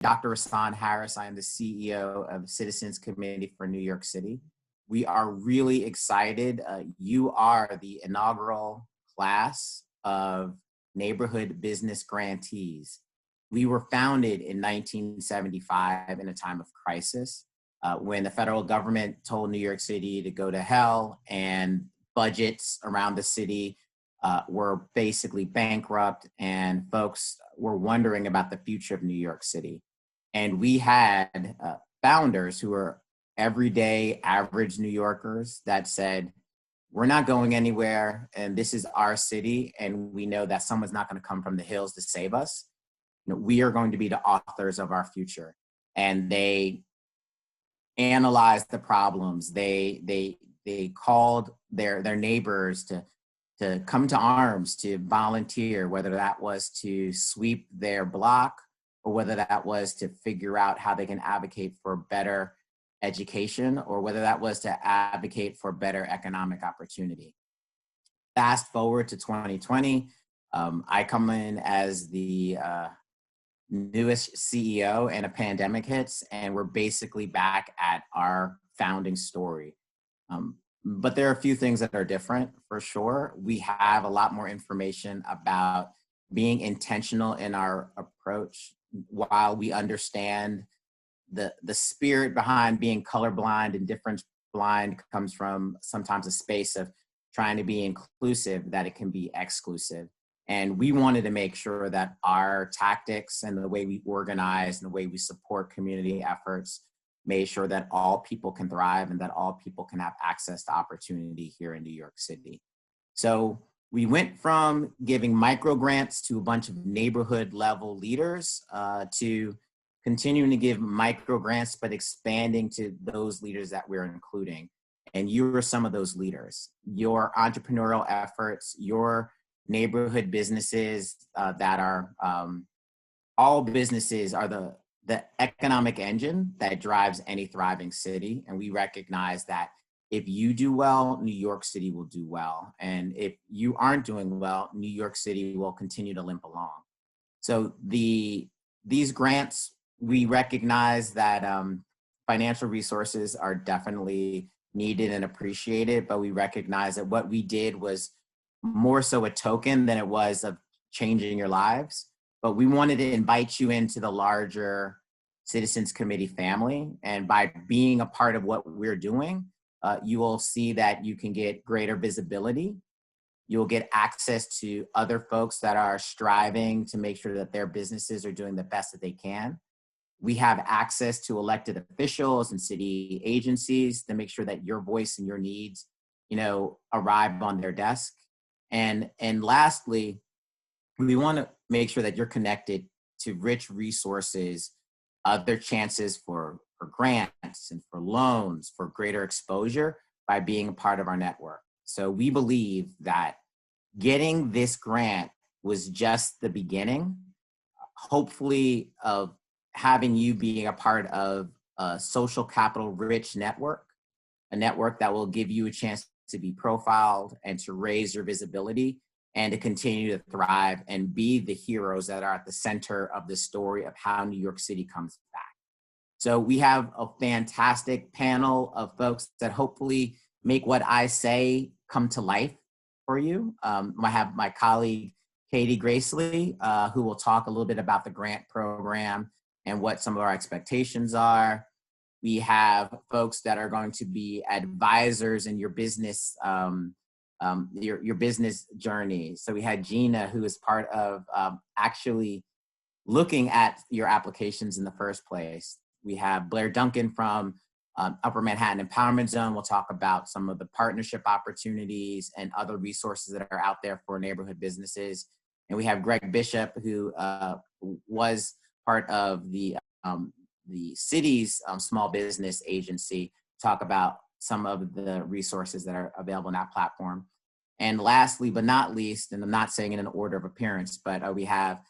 Dr. Rasan Harris. I am the CEO of Citizens Committee for New York City. We are really excited. You are the inaugural class of neighborhood business grantees. We were founded in 1975 in a time of crisis when the federal government told New York City to go to hell, and budgets around the city were basically bankrupt, and folks were wondering about the future of New York City. And we had founders who were everyday average New Yorkers that said, we're not going anywhere, and this is our city, and we know that someone's not going to come from the hills to save us. We are going to be the authors of our future. And they analyzed the problems. They called their neighbors to come to arms, to volunteer, whether that was to sweep their block or whether that was to figure out how they can advocate for better education, or whether that was to advocate for better economic opportunity. Fast forward to 2020, I come in as the newest CEO, and a pandemic hits, and we're basically back at our founding story. But there are a few things that are different for sure. We have a lot more information about being intentional in our approach. While we understand the spirit behind being colorblind and difference blind comes from sometimes a space of trying to be inclusive, that it can be exclusive. And we wanted to make sure that our tactics and the way we organize and the way we support community efforts made sure that all people can thrive and that all people can have access to opportunity here in New York City. So we went from giving micro grants to a bunch of neighborhood level leaders to continuing to give micro grants, but expanding to those leaders that we're including. And you are some of those leaders. Your entrepreneurial efforts, your neighborhood businesses that are, all businesses are the economic engine that drives any thriving city. And we recognize that if you do well, New York City will do well. And if you aren't doing well, New York City will continue to limp along. So these grants, we recognize that financial resources are definitely needed and appreciated, but we recognize that what we did was more so a token than it was of changing your lives. But we wanted to invite you into the larger Citizens Committee family. And by being a part of what we're doing, you will see that you can get greater visibility. You'll get access to other folks that are striving to make sure that their businesses are doing the best that they can. We have access to elected officials and city agencies to make sure that your voice and your needs, arrive on their desk. And lastly, we want to make sure that you're connected to rich resources, other chances for grants and for loans, for greater exposure by being a part of our network. So we believe that getting this grant was just the beginning, hopefully, of having you being a part of a social capital rich network, a network that will give you a chance to be profiled and to raise your visibility and to continue to thrive and be the heroes that are at the center of the story of how New York City comes back. So we have a fantastic panel of folks that hopefully make what I say come to life for you. I have my colleague, Katie Gracely, who will talk a little bit about the grant program and what some of our expectations are. We have folks that are going to be advisors in your business, your business journey. So we had Gina, who is part of actually looking at your applications in the first place. We have Blair Duncan from Upper Manhattan Empowerment Zone. We'll talk about some of the partnership opportunities and other resources that are out there for neighborhood businesses. And we have Greg Bishop, who was part of the city's small business agency, talk about some of the resources that are available on that platform. And lastly, but not least, and I'm not saying in an order of appearance, but we have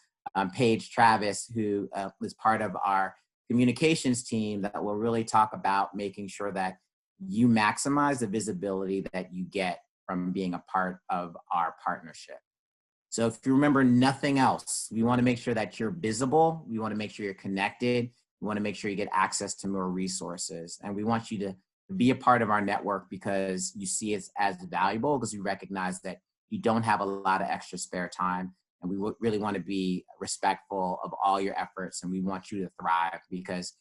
Paige Travis, who is part of our communications team that will really talk about making sure that you maximize the visibility that you get from being a part of our partnership. So if you remember nothing else, we want to make sure that you're visible. We want to make sure you're connected. We want to make sure you get access to more resources. And we want you to be a part of our network because you see it as valuable, because we recognize that you don't have a lot of extra spare time. And we really want to be respectful of all your efforts. And we want you to thrive because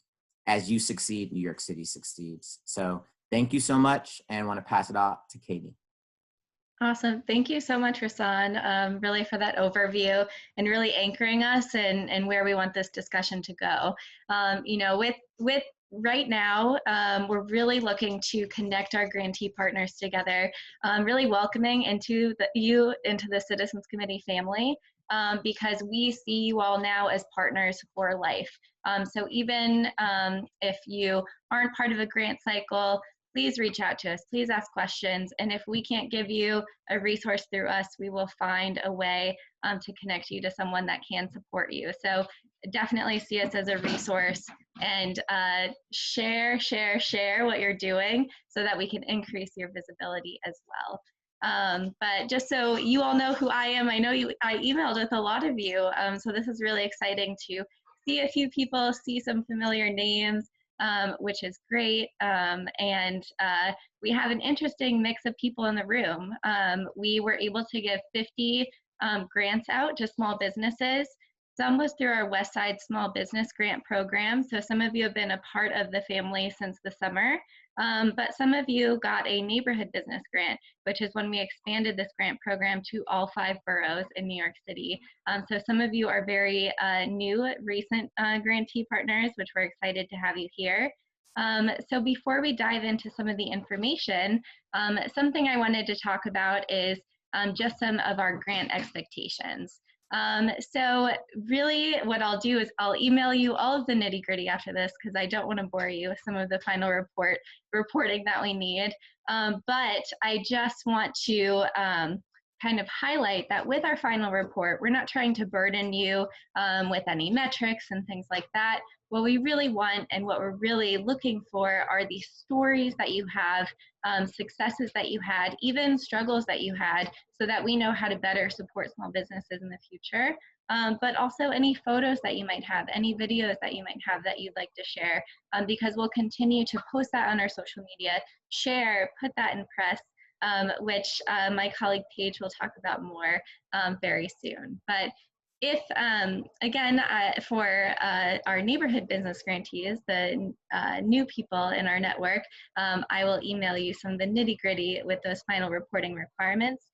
as you succeed, New York City succeeds. So thank you so much. And I want to pass it off to Katie. Awesome. Thank you so much, Rasan, really for that overview and really anchoring us and where we want this discussion to go. You know, with right now, we're really looking to connect our grantee partners together, really welcoming you into the Citizens Committee family, because we see you all now as partners for life. So even if you aren't part of a grant cycle, please reach out to us, please ask questions. And if we can't give you a resource through us, we will find a way to connect you to someone that can support you. So definitely see us as a resource and share what you're doing so that we can increase your visibility as well. But just so you all know who I am, I know I emailed with a lot of you. So this is really exciting to see a few people, see some familiar names, which is great. And we have an interesting mix of people in the room. We were able to give 50 grants out to small businesses. Some was through our West Side Small Business Grant Program. So some of you have been a part of the family since the summer, but some of you got a neighborhood business grant, which is when we expanded this grant program to all 5 boroughs in New York City. So some of you are very new, recent grantee partners, which we're excited to have you here. So before we dive into some of the information, something I wanted to talk about is just some of our grant expectations. So really what I'll do is I'll email you all of the nitty gritty after this because I don't want to bore you with some of the final reporting that we need. But I just want to kind of highlight that with our final report, we're not trying to burden you with any metrics and things like that. What we really want and what we're really looking for are the stories that you have, successes that you had, even struggles that you had, so that we know how to better support small businesses in the future. But also any photos that you might have, any videos that you might have that you'd like to share, because we'll continue to post that on our social media, share, put that in press, which my colleague Paige will talk about more very soon. But if, again, for our neighborhood business grantees, the new people in our network, I will email you some of the nitty-gritty with those final reporting requirements.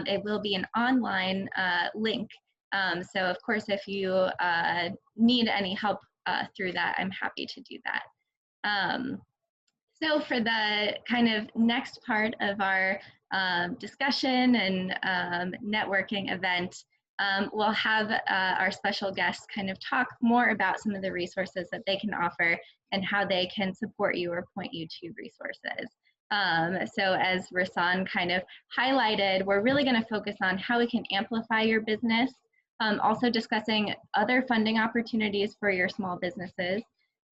It will be an online link. So of course, if you need any help through that, I'm happy to do that. So for the kind of next part of our discussion and networking event, we'll have our special guests kind of talk more about some of the resources that they can offer and how they can support you or point you to resources. So as Rasan kind of highlighted, we're really going to focus on how we can amplify your business, also discussing other funding opportunities for your small businesses,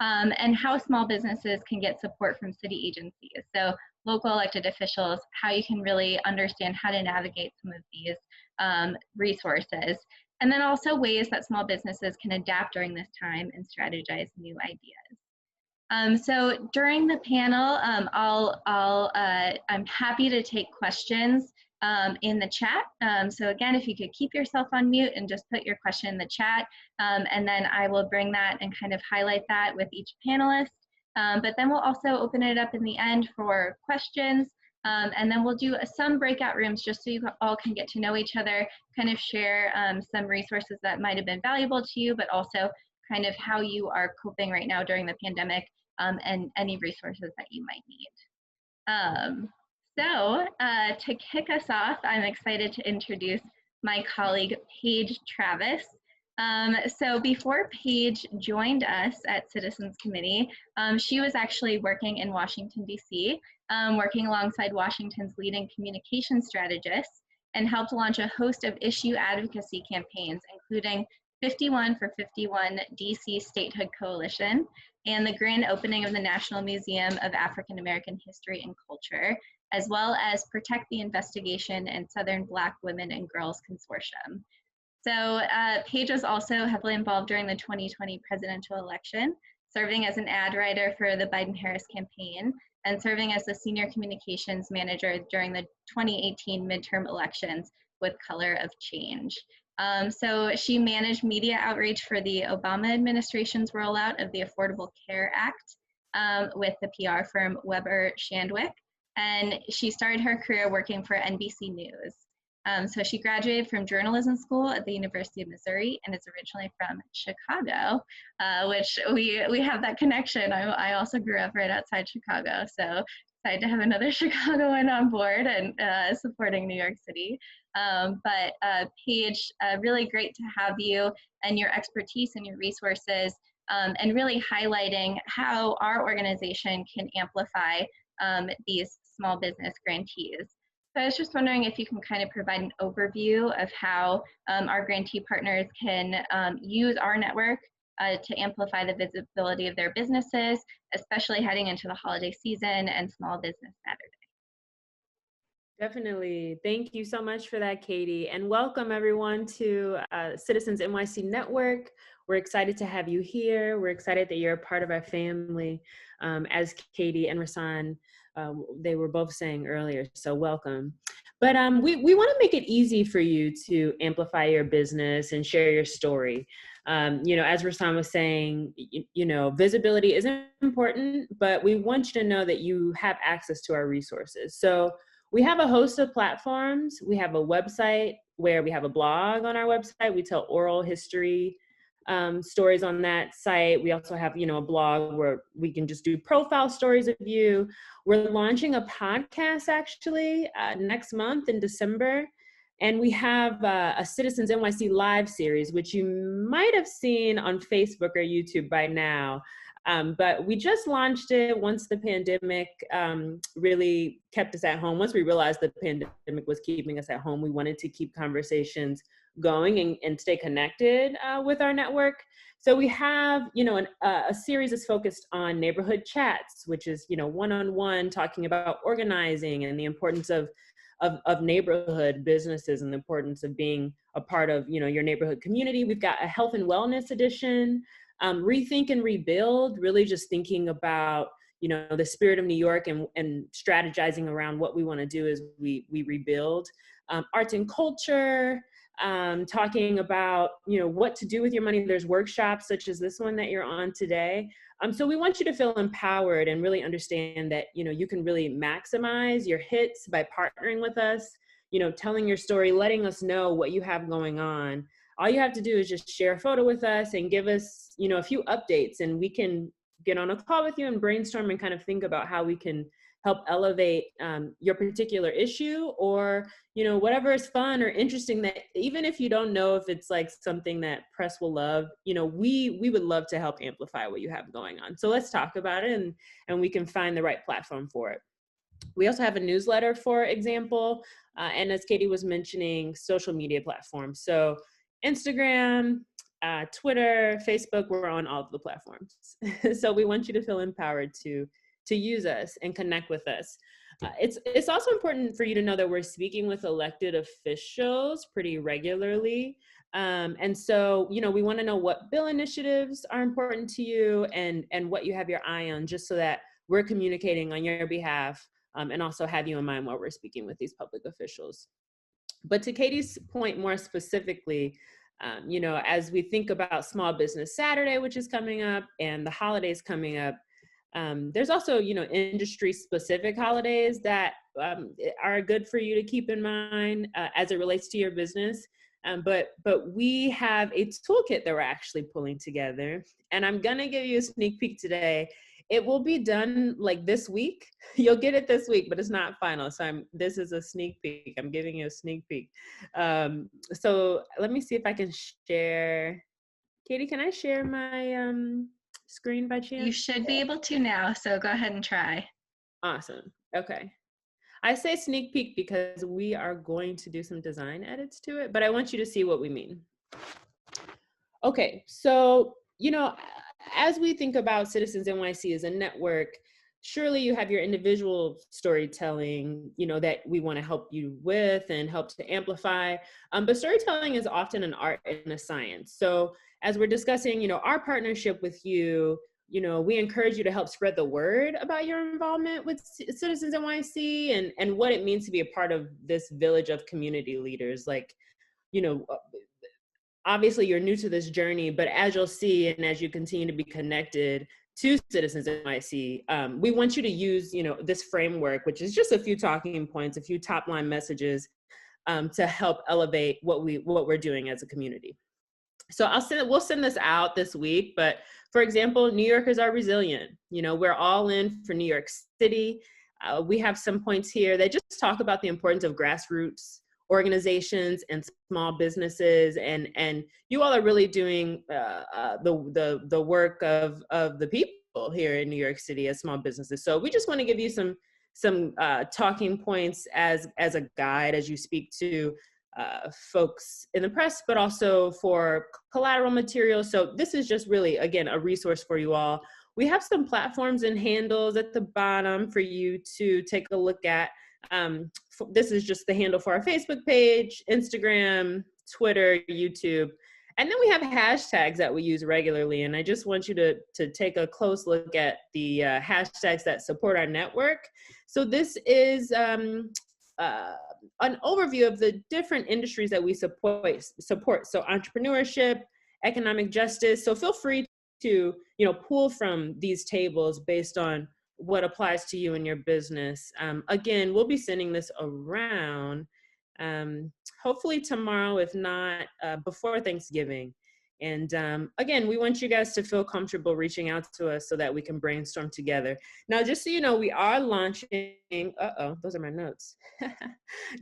and how small businesses can get support from city agencies. So local elected officials, how you can really understand how to navigate some of these resources. And then also ways that small businesses can adapt during this time and strategize new ideas. So during the panel, I'm happy to take questions in the chat. So again, if you could keep yourself on mute and just put your question in the chat, and then I will bring that and kind of highlight that with each panelist. But then we'll also open it up in the end for questions. And then we'll do some breakout rooms just so you all can get to know each other, kind of share some resources that might have been valuable to you, but also kind of how you are coping right now during the pandemic, and any resources that you might need. So to kick us off, I'm excited to introduce my colleague, Paige Travis. So before Paige joined us at Citizens Committee, she was actually working in Washington, D.C., working alongside Washington's leading communication strategists, and helped launch a host of issue advocacy campaigns, including 51 for 51 DC Statehood Coalition and the grand opening of the National Museum of African American History and Culture. as well as Protect the Investigation and Southern Black Women and Girls Consortium. So Paige was also heavily involved during the 2020 presidential election, serving as an ad writer for the Biden-Harris campaign and serving as the senior communications manager during the 2018 midterm elections with Color of Change. So she managed media outreach for the Obama administration's rollout of the Affordable Care Act with the PR firm Weber Shandwick, and she started her career working for NBC News. So she graduated from journalism school at the University of Missouri and is originally from Chicago, which we have that connection. I also grew up right outside Chicago, so excited to have another Chicagoan on board and supporting New York City. But Paige, really great to have you and your expertise and your resources and really highlighting how our organization can amplify these small business grantees. So I was just wondering if you can kind of provide an overview of how our grantee partners can use our network to amplify the visibility of their businesses, especially heading into the holiday season and Small Business Saturday. Definitely. Thank you so much for that, Katie. And welcome everyone to CitizensNYC Network. We're excited to have you here. We're excited that you're a part of our family, as Katie and Rasan, they were both saying earlier, so welcome. But we want to make it easy for you to amplify your business and share your story. You know, as Rasan was saying, you know, visibility is important, but we want you to know that you have access to our resources. So we have a host of platforms. We have a website where we have a blog on our website. We tell oral history stories on that site. We also have, you know, a blog where we can just do profile stories of you. We're launching a podcast actually next month in December. And we have a Citizens NYC live series, which you might have seen on Facebook or YouTube by now. But we just launched it once the pandemic really kept us at home. Once we realized the pandemic was keeping us at home, we wanted to keep conversations going and stay connected with our network. So we have, you know, a series is focused on neighborhood chats, which is, you know, one-on-one talking about organizing and the importance of neighborhood businesses and the importance of being a part of, you know, your neighborhood community. We've got a health and wellness edition, Rethink and Rebuild, really just thinking about, you know, the spirit of New York and strategizing around what we want to do as we rebuild. Arts and culture, talking about, you know, what to do with your money. There's workshops such as this one that you're on today. So we want you to feel empowered and really understand that, you know, you can really maximize your hits by partnering with us, you know, telling your story, letting us know what you have going on. All you have to do is just share a photo with us and give us, you know, a few updates, and we can get on a call with you and brainstorm and kind of think about how we can help elevate your particular issue, or, you know, whatever is fun or interesting, that even if you don't know if it's like something that press will love, you know, we would love to help amplify what you have going on. So let's talk about it, and we can find the right platform for it. We also have a newsletter, for example, and as Katie was mentioning, social media platforms. So Instagram, Twitter, Facebook, we're on all of the platforms. So we want you to feel empowered to use us and connect with us. It's also important for you to know that we're speaking with elected officials pretty regularly. And so, you know, we want to know what bill initiatives are important to you and what you have your eye on, just so that we're communicating on your behalf, and also have you in mind while we're speaking with these public officials. But to Katie's point more specifically, you know, as we think about Small Business Saturday, which is coming up, and the holidays coming up, there's also, you know, industry-specific holidays that are good for you to keep in mind as it relates to your business. But we have a toolkit that we're actually pulling together, and I'm gonna give you a sneak peek today. It will be done like this week. You'll get it this week, but it's not final. So this is a sneak peek. I'm giving you a sneak peek. So let me see if I can share. Katie, can I share my screen by chance? You should be able to now, so go ahead and try. Awesome. Okay. I say sneak peek because we are going to do some design edits to it, but I want you to see what we mean. Okay, so, you know, as we think about Citizens NYC as a network, surely you have your individual storytelling, you know, that we want to help you with and help to amplify. But storytelling is often an art and a science. So as we're discussing, you know, our partnership with you, you know, we encourage you to help spread the word about your involvement with Citizens NYC and what it means to be a part of this village of community leaders. Like, you know, obviously you're new to this journey, but as you'll see, and as you continue to be connected to Citizens NYC, we want you to use, you know, this framework, which is just a few talking points, a few top line messages to help elevate what we're doing as a community. So we'll send this out this week, but for example, New Yorkers are resilient. You know, we're all in for New York City. We have some points here that just talk about the importance of grassroots organizations and small businesses, and you all are really doing the work of the people here in New York City as small businesses. So we just want to give you some talking points as a guide as you speak to folks in the press, but also for collateral material. So this is just really, again, a resource for you all. We have some platforms and handles at the bottom for you to take a look at. This is just the handle for our Facebook page, Instagram, Twitter, YouTube. And then we have hashtags that we use regularly. And I just want you to take a close look at the hashtags that support our network. So this is an overview of the different industries that we support. So entrepreneurship, economic justice. So feel free to, you know, pull from these tables based on what applies to you and your business. Again, we'll be sending this around hopefully tomorrow, if not before Thanksgiving. And again, we want you guys to feel comfortable reaching out to us so that we can brainstorm together. Now, just so you know, we are launching, those are my notes.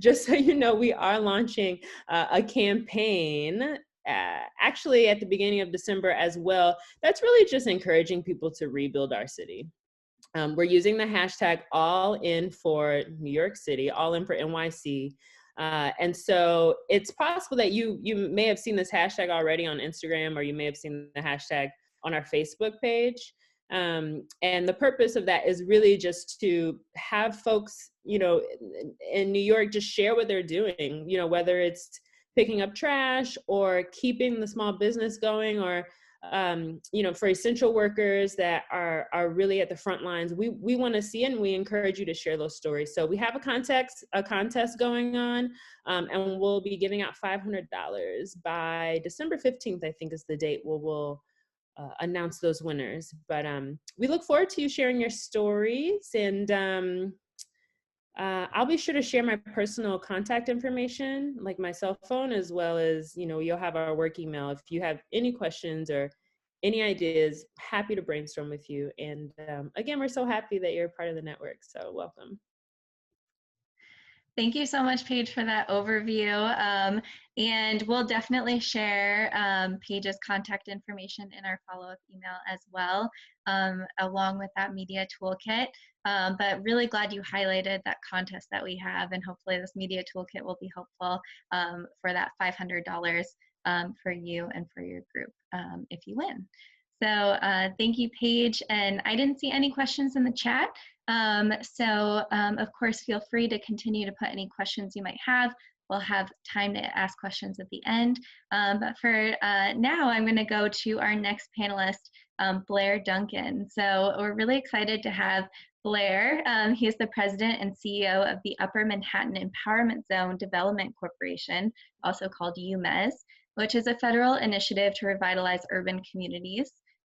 Just so you know, we are launching a campaign actually at the beginning of December as well. That's really just encouraging people to rebuild our city. We're using the hashtag All In for New York City, All In for NYC. And so it's possible that you may have seen this hashtag already on Instagram, or you may have seen the hashtag on our Facebook page. And the purpose of that is really just to have folks, you know, in New York just share what they're doing, you know, whether it's picking up trash or keeping the small business going, or you know, for essential workers that are really at the front lines. We want to see, and we encourage you to share those stories. So we have a contest going on, and we'll be giving out $500 by December 15th, I think is the date we'll announce those winners. But we look forward to you sharing your stories, and I'll be sure to share my personal contact information, like my cell phone, as well as, you know, you'll have our work email. If you have any questions or any ideas, happy to brainstorm with you. And again, we're so happy that you're part of the network. So welcome. Thank you so much, Paige, for that overview. And we'll definitely share Paige's contact information in our follow-up email as well, along with that media toolkit. But really glad you highlighted that contest that we have, and hopefully this media toolkit will be helpful for that $500 for you and for your group if you win. So thank you, Paige. And I didn't see any questions in the chat. Of course, feel free to continue to put any questions you might have. We'll have time to ask questions at the end. But for now, I'm going to go to our next panelist, Blair Duncan. So we're really excited to have Blair. He is the president and CEO of the Upper Manhattan Empowerment Zone Development Corporation, also called UMEZ, which is a federal initiative to revitalize urban communities.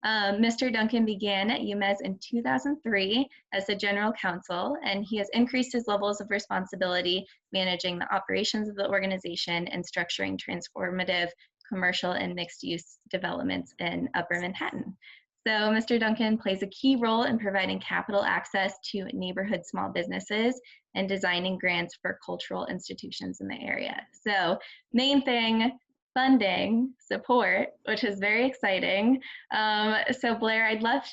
Mr. Duncan began at UMEZ in 2003 as the general counsel, and he has increased his levels of responsibility managing the operations of the organization and structuring transformative commercial and mixed-use developments in Upper Manhattan. So Mr. Duncan plays a key role in providing capital access to neighborhood small businesses and designing grants for cultural institutions in the area. So main thing, funding, support, which is very exciting. So Blair, I'd love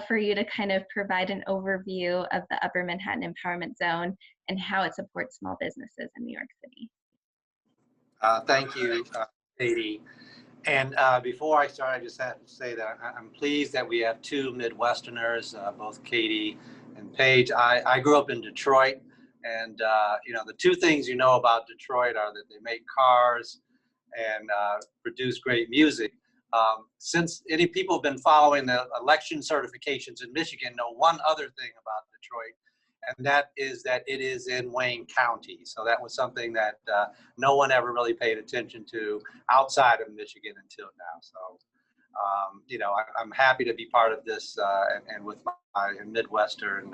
for you to kind of provide an overview of the Upper Manhattan Empowerment Zone and how it supports small businesses in New York City. Thank you, Katie. And before I start, I just have to say that I'm pleased that we have two Midwesterners, both Katie And Paige, I grew up in Detroit, and you know, the two things you know about Detroit are that they make cars and produce great music. Since any people have been following the election certifications in Michigan, know one other thing about Detroit, and that is that it is in Wayne County. So that was something that no one ever really paid attention to outside of Michigan until now. So, you know, I'm happy to be part of this and with my Midwestern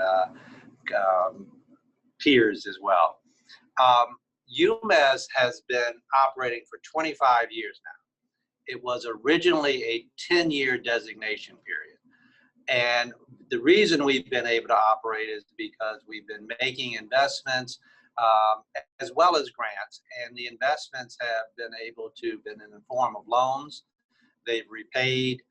peers as well. UMES has been operating for 25 years now. It was originally a 10-year designation period. And the reason we've been able to operate is because we've been making investments as well as grants. And the investments have been able to been in the form of loans. They've repaid.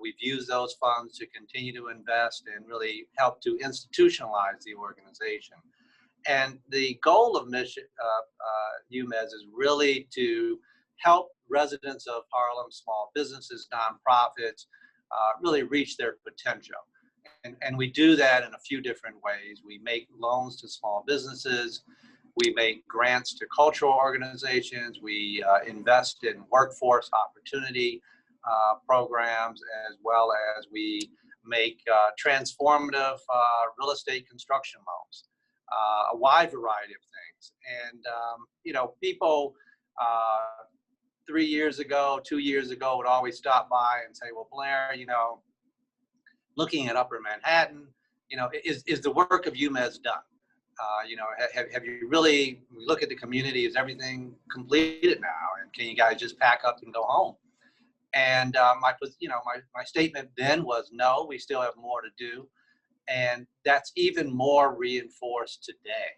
We've used those funds to continue to invest and really help to institutionalize the organization. And the goal of UMES is really to help residents of Harlem, small businesses, nonprofits, really reach their potential. And we do that in a few different ways. We make loans to small businesses. We make grants to cultural organizations. We invest in workforce opportunity programs, as well as we make transformative real estate construction loans, a wide variety of things. And, you know, people 3 years ago, 2 years ago would always stop by and say, well, Blair, you know, looking at Upper Manhattan, you know, is the work of UMES done? You know, have you really, we look at the community, is everything completed now? And can you guys just pack up and go home? And my statement then was, no, we still have more to do. And that's even more reinforced today,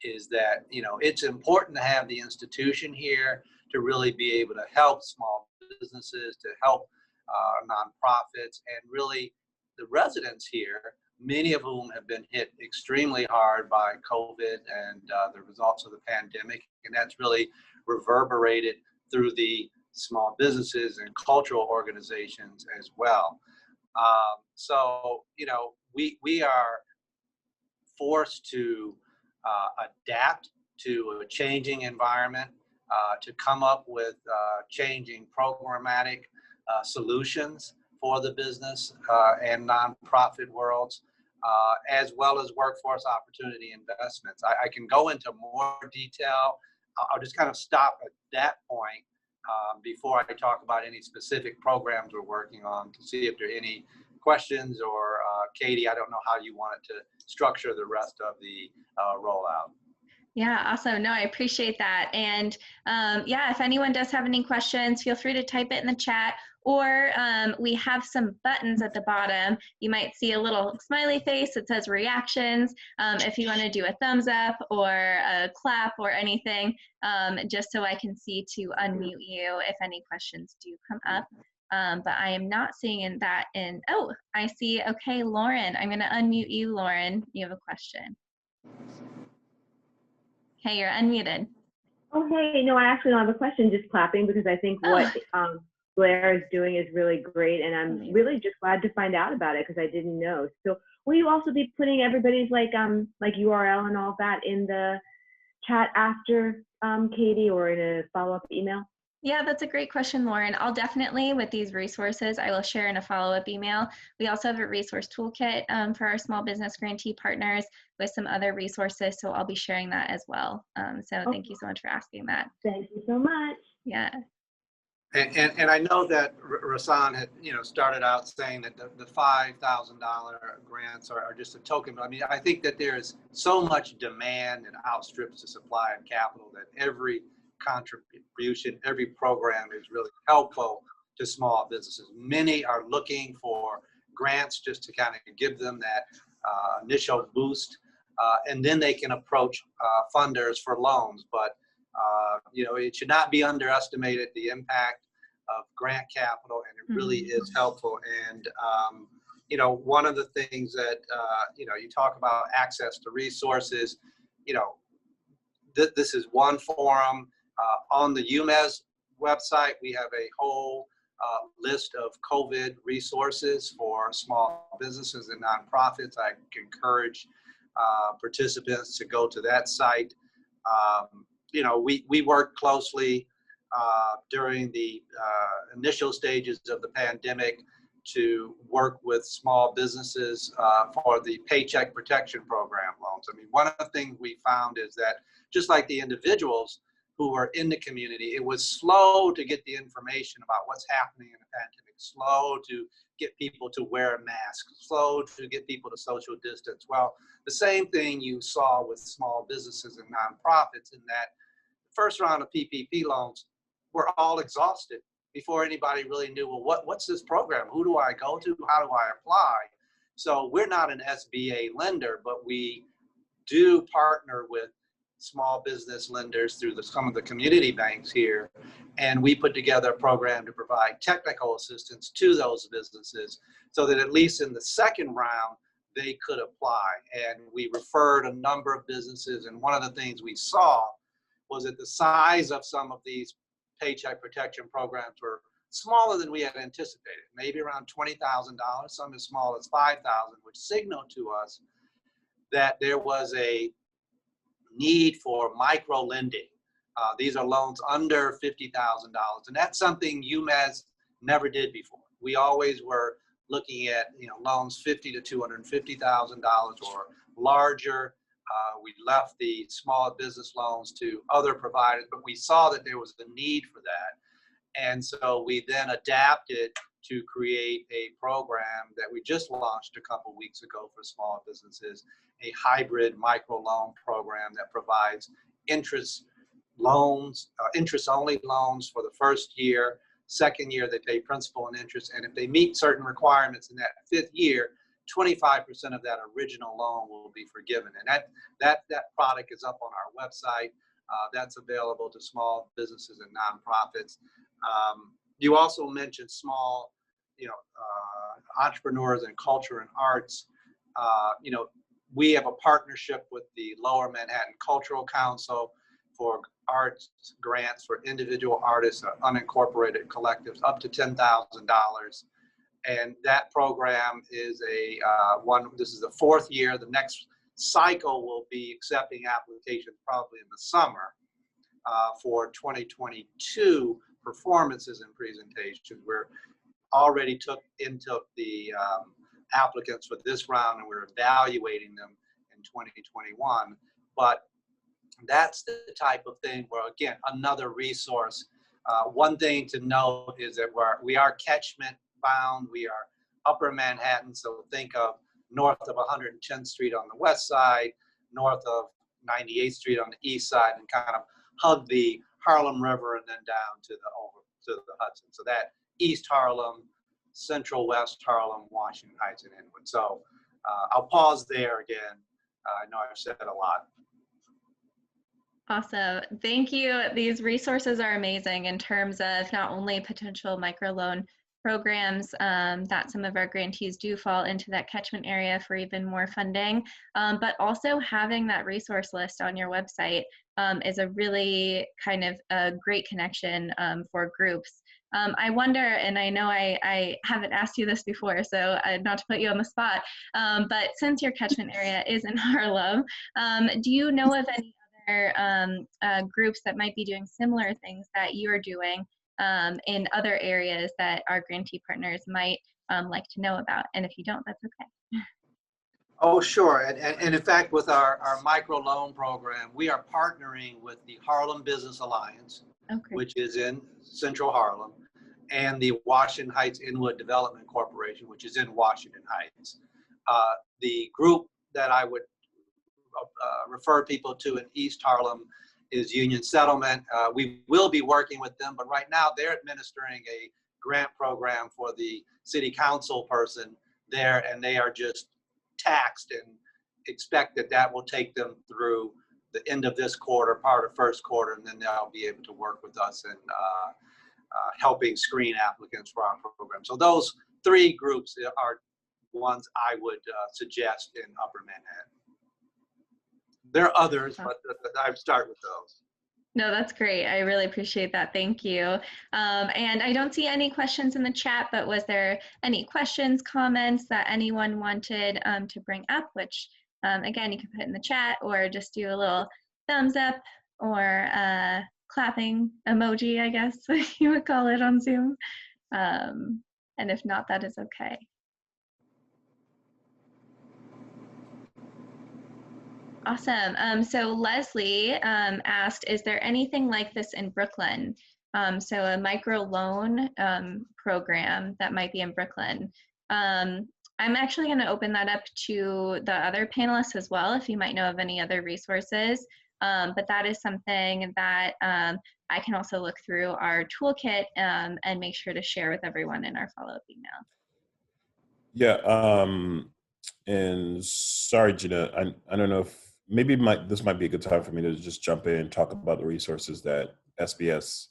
is that, you know, it's important to have the institution here to really be able to help small businesses, to help nonprofits, and really the residents here, many of whom have been hit extremely hard by COVID and the results of the pandemic. And that's really reverberated through the small businesses and cultural organizations as well. So, you know, we are forced to adapt to a changing environment, to come up with changing programmatic solutions for the business and nonprofit worlds, as well as workforce opportunity investments. I can go into more detail. I'll just kind of stop at that point before I talk about any specific programs we're working on, to see if there are any questions, or Katie, I don't know how you wanted to structure the rest of the rollout. Yeah, awesome. No, I appreciate that. And yeah, if anyone does have any questions, feel free to type it in the chat, or we have some buttons at the bottom. You might see a little smiley face that says reactions. If you want to do a thumbs up or a clap or anything, just so I can see to unmute you if any questions do come up. But I am not seeing that in, oh, I see, okay, Lauren, I'm gonna unmute you, Lauren, you have a question. Hey, you're unmuted. Oh, hey, no, I actually don't have a question, just clapping, because I think what Blair is doing is really great, and I'm really just glad to find out about it, because I didn't know. So will you also be putting everybody's like URL and all that in the chat after, Katie, or in a follow-up email? Yeah, that's a great question, Lauren. I'll definitely, with these resources, I will share in a follow-up email. We also have a resource toolkit for our small business grantee partners with some other resources, so I'll be sharing that as well. So thank you so much for asking that. Thank you so much. Yeah. And I know that Rasan had, you know, started out saying that the $5,000 grants are just a token, but I mean, I think that there's so much demand and outstrips the supply of capital that every contribution, every program is really helpful to small businesses. Many are looking for grants just to kind of give them that initial boost, and then they can approach funders for loans. But you know, it should not be underestimated, the impact of grant capital, and it really is helpful. And you know, one of the things that you know, you talk about access to resources. You know, this is one forum. On the UMES website, we have a whole list of COVID resources for small businesses and nonprofits. I encourage participants to go to that site. You know, we worked closely during the initial stages of the pandemic to work with small businesses for the Paycheck Protection Program loans. I mean, one of the things we found is that just like the individuals who were in the community, it was slow to get the information about what's happening in the pandemic, slow to get people to wear a mask, slow to get people to social distance. Well, the same thing you saw with small businesses and nonprofits, in that the first round of PPP loans were all exhausted before anybody really knew, well, what's this program? Who do I go to? How do I apply? So we're not an SBA lender, but we do partner with small business lenders through some of the community banks here. And we put together a program to provide technical assistance to those businesses so that at least in the second round, they could apply. And we referred a number of businesses. And one of the things we saw was that the size of some of these Paycheck Protection programs were smaller than we had anticipated, maybe around $20,000, some as small as $5,000, which signaled to us that there was a need for micro lending. These are loans under $50,000, and that's something UMass never did before. We always were looking at, you know, loans $50,000 to $250,000 or larger. We left the small business loans to other providers, but we saw that there was a need for that. And so we then adapted to create a program that we just launched a couple weeks ago for small businesses, a hybrid microloan program that provides interest loans, interest-only loans for the first year. Second year, they pay principal and interest. And if they meet certain requirements in that fifth year, 25% of that original loan will be forgiven. And that product is up on our website. That's available to small businesses and nonprofits. You also mentioned small, entrepreneurs in culture and arts. We have a partnership with the Lower Manhattan Cultural Council for arts grants for individual artists, unincorporated collectives, up to $10,000. And that program is this is the fourth year. The next cycle will be accepting applications probably in the summer for 2022 performances and presentations. We're already took the applicants for this round, and we're evaluating them in 2021. But that's the type of thing where, again, another resource. One thing to note is that we are catchment bound. We are Upper Manhattan, so think of north of 110th Street on the west side, north of 98th Street on the east side, and kind of hug the Harlem River and then down to the Hudson. So that East Harlem, Central West Harlem, Washington Heights, and Inwood. So I'll pause there again. I know I've said a lot. Awesome. Thank you. These resources are amazing in terms of not only potential microloan programs that some of our grantees do fall into that catchment area for even more funding, but also having that resource list on your website is a really kind of a great connection for groups. I wonder, and I know I haven't asked you this before, so not to put you on the spot, but since your catchment area is in Harlem, do you know of any other groups that might be doing similar things that you're doing in other areas that our grantee partners might like to know about? And if you don't, that's okay. Oh, sure. And in fact, with our microloan program, we are partnering with the Harlem Business Alliance, which is in Central Harlem, and the Washington Heights Inwood Development Corporation, which is in Washington Heights. The group that I would refer people to in East Harlem is Union Settlement. We will be working with them, but right now they're administering a grant program for the city council person there, and they are just taxed and expect that will take them through the end of this quarter, part of first quarter, and then they'll be able to work with us in helping screen applicants for our program. So those three groups are ones I would suggest in Upper Manhattan. There are others, but I would start with those. No, that's great. I really appreciate that. Thank you. And I don't see any questions in the chat, but was there any questions, comments that anyone wanted to bring up, which again, you can put in the chat or just do a little thumbs up or clapping emoji, I guess you would call it on Zoom. And if not, that is okay. Awesome. So Leslie asked, is there anything like this in Brooklyn? So a micro loan program that might be in Brooklyn. I'm actually going to open that up to the other panelists as well, if you might know of any other resources. But that is something that I can also look through our toolkit and make sure to share with everyone in our follow-up email. Yeah, and sorry, Gina, I don't know if maybe this might be a good time for me to just jump in and talk about the resources that SBS,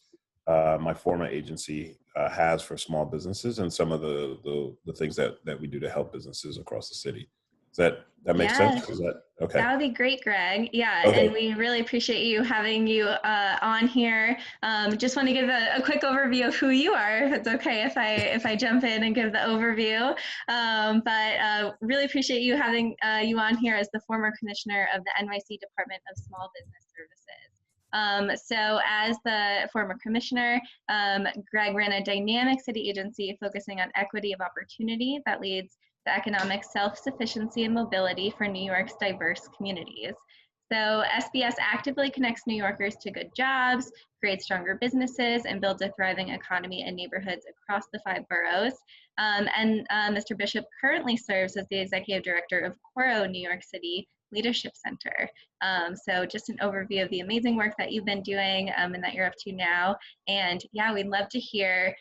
my former agency, has for small businesses and some of the things that we do to help businesses across the city. Does that make sense? Is that okay? That would be great, Greg. Yeah, okay. And we really appreciate you having you on here. Just want to give a quick overview of who you are, if it's okay if I jump in and give the overview. But really appreciate you having you on here as the former commissioner of the NYC Department of Small Business Services. So as the former commissioner, Greg ran a dynamic city agency focusing on equity of opportunity that leads to economic self-sufficiency and mobility for New York's diverse communities. So SBS actively connects New Yorkers to good jobs, creates stronger businesses, and builds a thriving economy in neighborhoods across the 5 boroughs. Mr. Bishop currently serves as the executive director of Coro New York City Leadership Center. So just an overview of the amazing work that you've been doing and that you're up to now. And yeah, we'd love to hear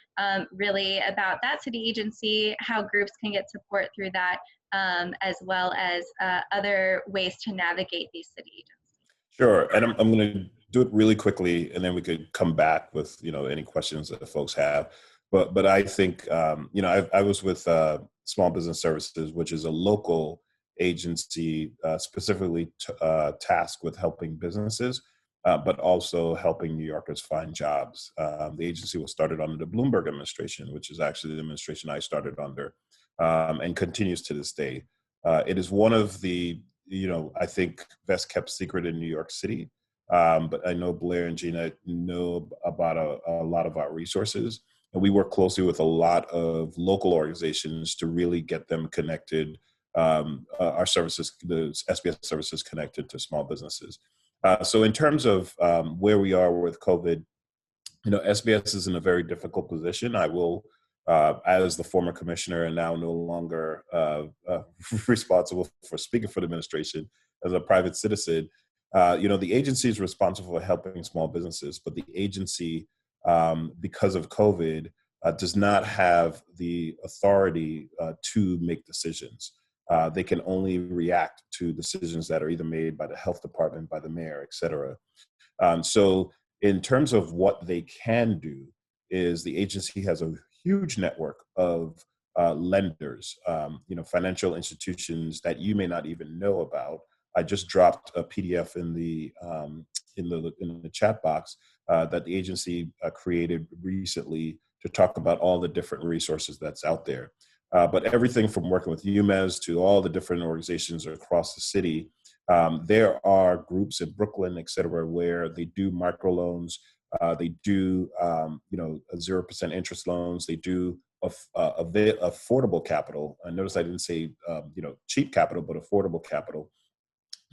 really about that city agency, how groups can get support through that, as well as other ways to navigate these city agencies. Sure, and I'm going to do it really quickly, and then we could come back with any questions that folks have. But I think I was with Small Business Services, which is a local agency specifically tasked with helping businesses, but also helping New Yorkers find jobs. The agency was started under the Bloomberg administration, which is actually the administration I started under, and continues to this day. It is one of the I think best kept secret in New York City. But I know Blair and Gina know about a lot of our resources, and we work closely with a lot of local organizations to really get them connected. Our services, the SBS services, connected to small businesses. So in terms of where we are with COVID, SBS is in a very difficult position. I will, as the former commissioner and now no longer responsible for speaking for the administration, as a private citizen, the agency is responsible for helping small businesses, but the agency, because of COVID, does not have the authority to make decisions. They can only react to decisions that are either made by the health department, by the mayor, et cetera. So in terms of what they can do is the agency has a huge network of lenders, financial institutions that you may not even know about. I just dropped a PDF in the chat box that the agency created recently to talk about all the different resources that's out there. But everything from working with UMES to all the different organizations across the city, there are groups in Brooklyn, et cetera, where they do microloans, they do 0% interest loans, they do affordable capital. I notice I didn't say cheap capital, but affordable capital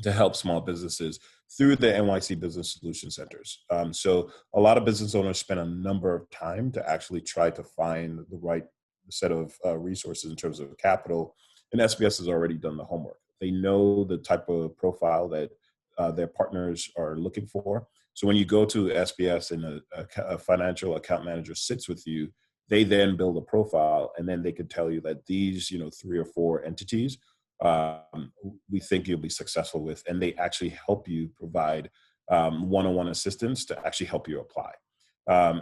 to help small businesses through the NYC Business Solution Centers. So a lot of business owners spend a number of time to actually try to find the right set of resources in terms of capital, and SBS has already done the homework. They know the type of profile that their partners are looking for. So when you go to SBS and a financial account manager sits with you, they then build a profile, and then they can tell you that these 3 or 4 entities we think you'll be successful with, and they actually help you provide one-on-one assistance to actually help you apply.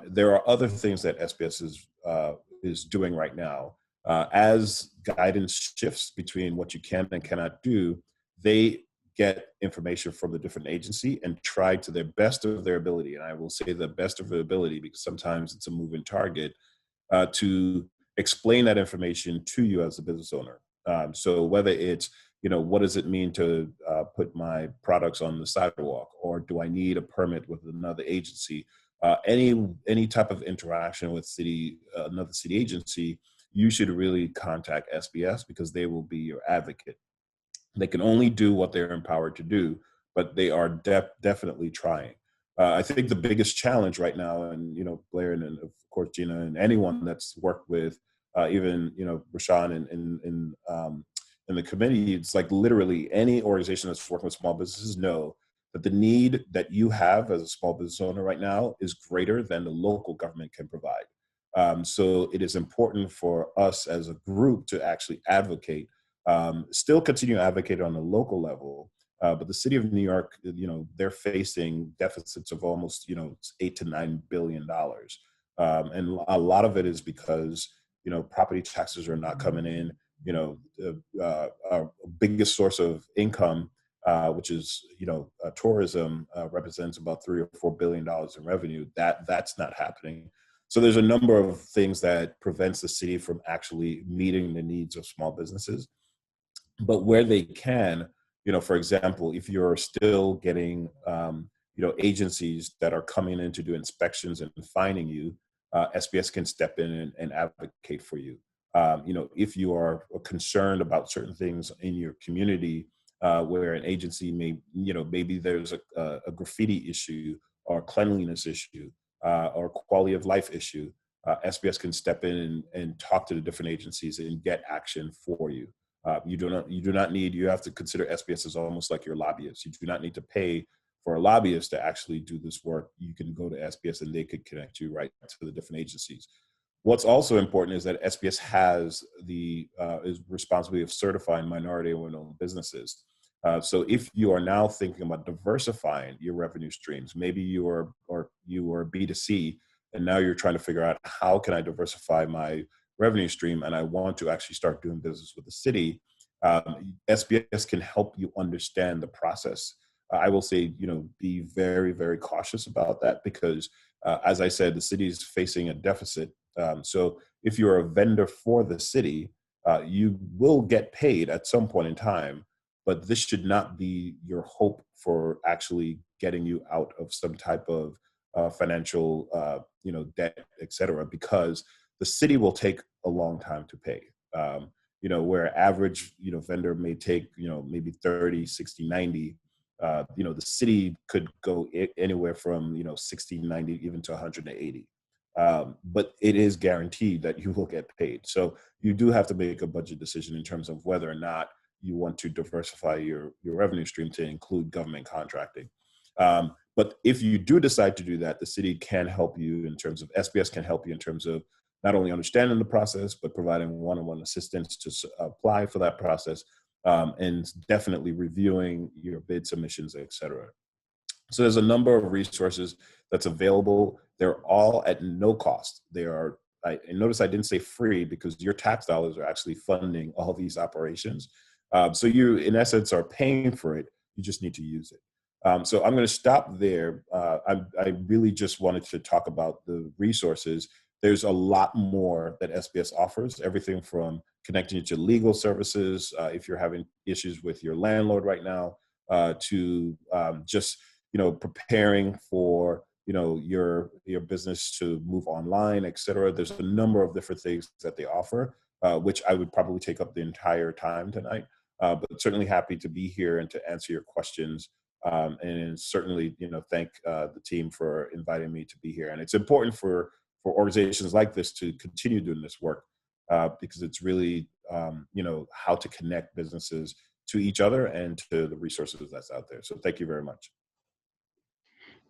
There are other things that SBS is doing right now. As guidance shifts between what you can and cannot do, they get information from the different agency and try to their best of their ability. And I will say the best of their ability, because sometimes it's a moving target, to explain that information to you as a business owner. So whether it's, what does it mean to put my products on the sidewalk, or do I need a permit with another agency? Any type of interaction with another city agency, you should really contact SBS, because they will be your advocate. They can only do what they're empowered to do, but they are definitely trying. I think the biggest challenge right now, and Blair and of course Gina and anyone that's worked with, even Rashawn in the committee, it's like literally any organization that's working with small businesses know that the need that you have as a small business owner right now is greater than the local government can provide. So it is important for us as a group to actually advocate, still continue to advocate on the local level. But the city of New York, they're facing deficits of almost, $8 to $9 billion. And a lot of it is because, property taxes are not coming in. Our biggest source of income, which is, tourism, represents about $3 or $4 billion in revenue. That's not happening. So there's a number of things that prevents the city from actually meeting the needs of small businesses. But where they can, for example, if you're still getting, agencies that are coming in to do inspections and finding you, SBS can step in and advocate for you. If you are concerned about certain things in your community, where an agency maybe there's a graffiti issue or cleanliness issue, or quality of life issue, SBS can step in and talk to the different agencies and get action for you. You have to consider SBS as almost like your lobbyist. You do not need to pay for a lobbyist to actually do this work. You can go to SBS and they could connect you right to the different agencies. What's also important is that SBS has is responsibility of certifying minority and women-owned businesses. So if you are now thinking about diversifying your revenue streams, maybe you are B2C, and now you're trying to figure out, how can I diversify my revenue stream, and I want to actually start doing business with the city, SBS can help you understand the process. I will say, be very, very cautious about that, because as I said, the city is facing a deficit. So if you're a vendor for the city, you will get paid at some point in time, but this should not be your hope for actually getting you out of some type of financial, debt, et cetera, because the city will take a long time to pay. Where average, vendor may take, maybe 30, 60, 90, the city could go anywhere from, 60, 90, even to 180. But it is guaranteed that you will get paid. So you do have to make a budget decision in terms of whether or not you want to diversify your revenue stream to include government contracting. But if you do decide to do that, the city can help you in terms of, SBS can help you in terms of not only understanding the process, but providing one-on-one assistance to apply for that process, and definitely reviewing your bid submissions, et cetera. So there's a number of resources that's available. They're all at no cost. And notice I didn't say free, because your tax dollars are actually funding all these operations. So you, in essence, are paying for it. You just need to use it. So I'm going to stop there. I really just wanted to talk about the resources. There's a lot more that SBS offers, everything from connecting you to legal services, if you're having issues with your landlord right now, to just, preparing for, your business to move online, et cetera. There's a number of different things that they offer, which I would probably take up the entire time tonight, but certainly happy to be here and to answer your questions. And certainly, thank the team for inviting me to be here. And it's important for organizations like this to continue doing this work, because it's really, how to connect businesses to each other and to the resources that's out there. So thank you very much.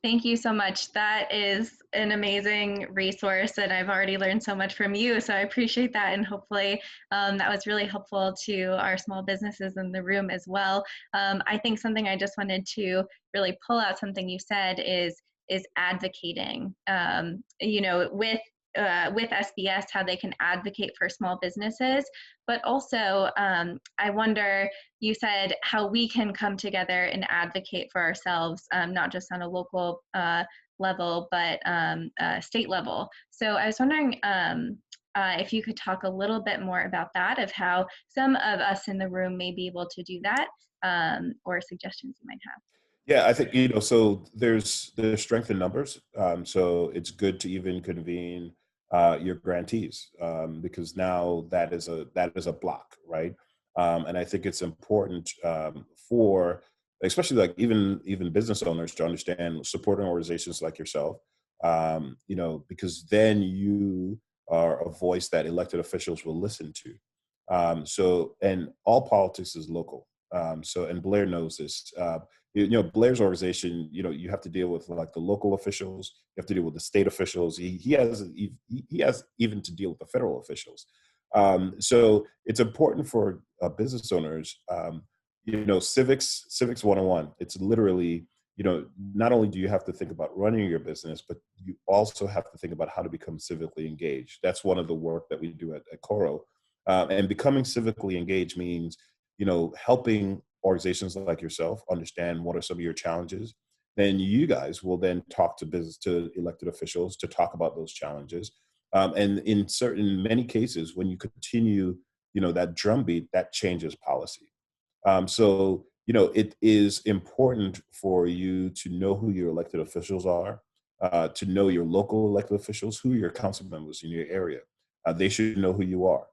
Thank you so much. That is an amazing resource, and I've already learned so much from you, so I appreciate that, and hopefully that was really helpful to our small businesses in the room as well. I think something I just wanted to really pull out, something you said, is advocating. With with SBS, how they can advocate for small businesses, but also I wonder, you said how we can come together and advocate for ourselves, not just on a local level, but state level. So I was wondering if you could talk a little bit more about that, of how some of us in the room may be able to do that, or suggestions you might have. Yeah, I think, so there's strength in numbers. So it's good to even convene your grantees, because now that is a block, right? And I think it's important for, especially like even business owners, to understand supporting organizations like yourself, because then you are a voice that elected officials will listen to. And all politics is local. And Blair knows this. Blair's organization, you have to deal with like the local officials, you have to deal with the state officials. He has even to deal with the federal officials. So it's important for business owners, civics 101. It's literally, not only do you have to think about running your business, but you also have to think about how to become civically engaged. That's one of the work that we do at Coro. And becoming civically engaged means, helping organizations like yourself understand what are some of your challenges. Then you guys will then talk to elected officials to talk about those challenges. And in many cases, when you continue, that drumbeat, that changes policy. It is important for you to know who your elected officials are, to know your local elected officials, who are your council members in your area. They should know who you are.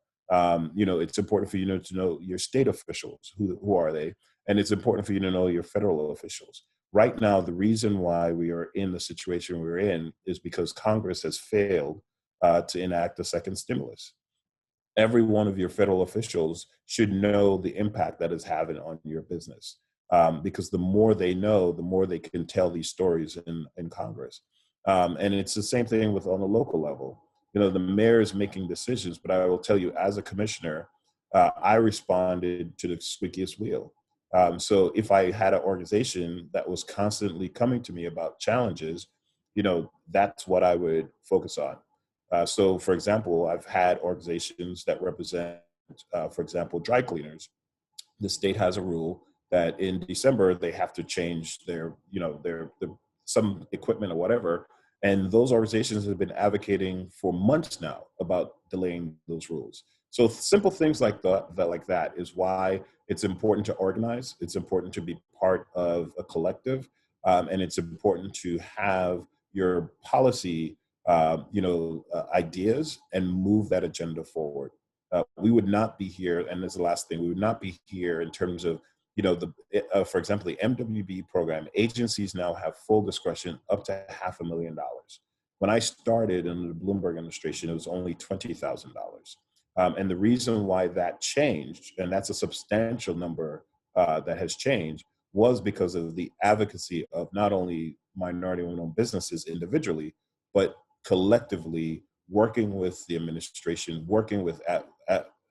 It's important for you to know your state officials, who are they? And it's important for you to know your federal officials. Right now, the reason why we are in the situation we're in is because Congress has failed to enact a second stimulus. Every one of your federal officials should know the impact that it's having on your business. Because the more they know, the more they can tell these stories in Congress. And it's the same thing on the local level. The mayor is making decisions, but I will tell you, as a commissioner, I responded to the squeakiest wheel. So if I had an organization that was constantly coming to me about challenges, that's what I would focus on. So, for example, I've had organizations that represent, for example, dry cleaners. The state has a rule that in December they have to change their some equipment or whatever. And those organizations have been advocating for months now about delaying those rules. So simple things like that is why it's important to organize. It's important to be part of a collective, and it's important to have your policy, ideas and move that agenda forward. We would not be here, and this is the last thing, we would not be here in terms of, for example, the MWB program. Agencies now have full discretion up to $500,000. When I started in the Bloomberg administration, it was only $20,000. And the reason why that changed, and that's a substantial number that has changed, was because of the advocacy of not only minority-owned businesses individually, but collectively working with the administration, working with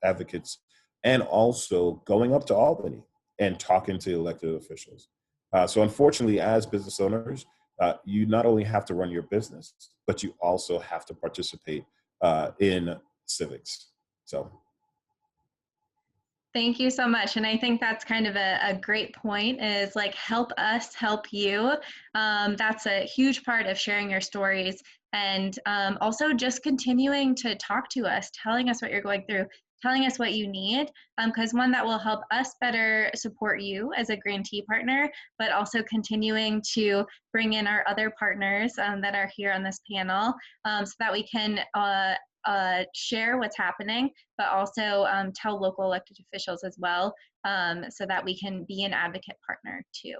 advocates, and also going up to Albany and talking to elected officials. So unfortunately, as business owners, you not only have to run your business, but you also have to participate in civics. So. Thank you so much. And I think that's kind of a great point, is like, help us help you. That's a huge part of sharing your stories, and also just continuing to talk to us, telling us what you're going through, telling us what you need, because one, that will help us better support you as a grantee partner, but also continuing to bring in our other partners that are here on this panel, so that we can share what's happening, but also tell local elected officials as well, so that we can be an advocate partner too.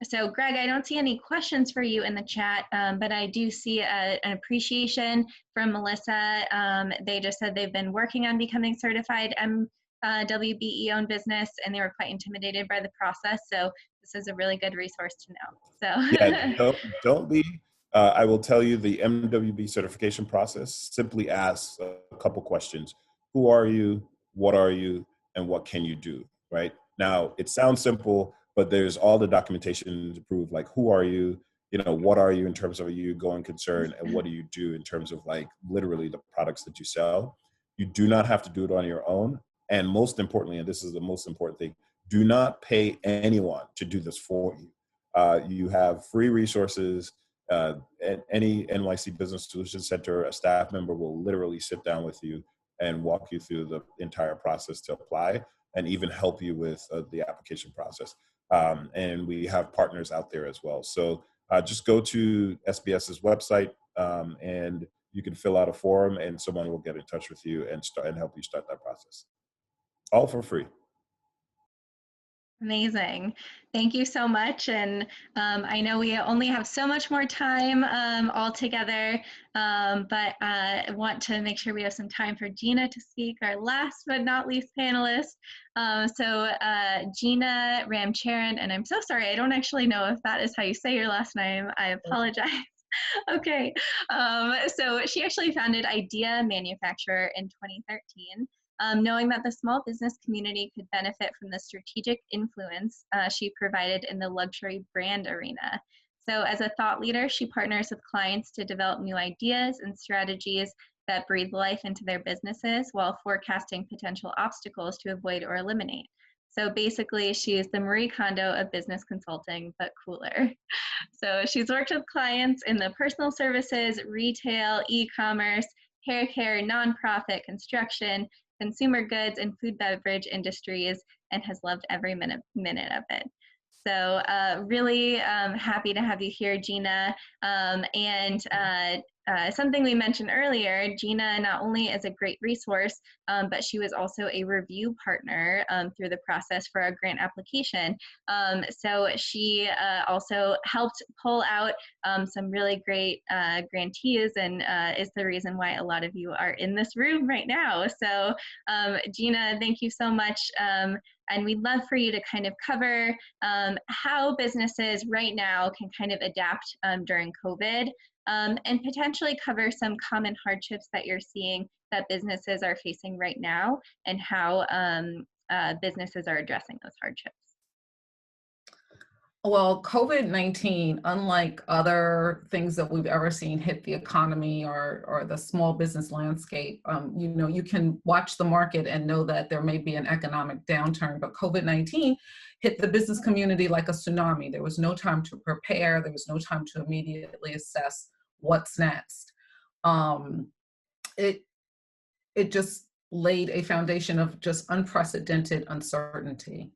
So Greg, I don't see any questions for you in the chat, but I do see an appreciation from Melissa. They just said they've been working on becoming certified WBE owned business, and they were quite intimidated by the process. So this is a really good resource to know. So yeah, don't be. I will tell you the Mwb certification process simply asks a couple questions. Who are you? What are you? And what can you do? Right? Now, it sounds simple, but there's all the documentation to prove, like, who are you? you know, what are you in terms of you going concern, and what do you do in terms of like literally the products that you sell. You do not have to do it on your own. And most importantly, and this is the most important thing, do not pay anyone to do this for you. You have free resources. At any NYC Business Solutions Center, a staff member will literally sit down with you and walk you through the entire process to apply, and even help you with the application process. And we have partners out there as well. So just go to SBS's website, and you can fill out a form, and someone will get in touch with you and help you start that process. All for free. Amazing. Thank you so much. And I know we only have so much more time all together, but I want to make sure we have some time for Gina to speak, our last but not least panelist. So Gina Ramcharan, and I'm so sorry, I don't actually know if that is how you say your last name. I apologize. Okay. So she actually founded Idea Manufacturer in 2013. Knowing that the small business community could benefit from the strategic influence she provided in the luxury brand arena. So as a thought leader, she partners with clients to develop new ideas and strategies that breathe life into their businesses while forecasting potential obstacles to avoid or eliminate. So basically, she is the Marie Kondo of business consulting, but cooler. So she's worked with clients in the personal services, retail, e-commerce, hair care, nonprofit, construction, consumer goods, and food beverage industries, and has loved every minute of it. So really happy to have you here, Gina. Something we mentioned earlier, Gina not only is a great resource, but she was also a review partner through the process for our grant application. So she also helped pull out some really great grantees, and is the reason why a lot of you are in this room right now. So Gina, thank you so much. And we'd love for you to kind of cover how businesses right now can kind of adapt during COVID, and potentially cover some common hardships that you're seeing that businesses are facing right now, and how businesses are addressing those hardships. Well, COVID-19, unlike other things that we've ever seen hit the economy or the small business landscape, you know, you can watch the market and know that there may be an economic downturn, but COVID-19 hit the business community like a tsunami. There was no time to prepare. There was no time to immediately assess what's next. It just laid a foundation of just unprecedented uncertainty.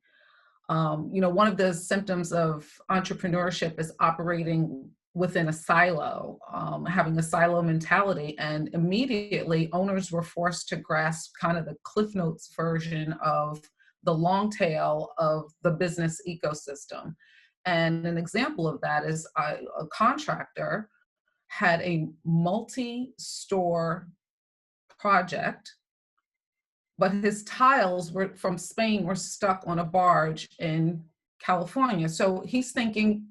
You know, one of the symptoms of entrepreneurship is operating within a silo, having a silo mentality, and immediately owners were forced to grasp kind of the Cliff Notes version of the long tail of the business ecosystem. And an example of that is a contractor had a multi-store project, but his tiles were from Spain were stuck on a barge in California. So he's thinking,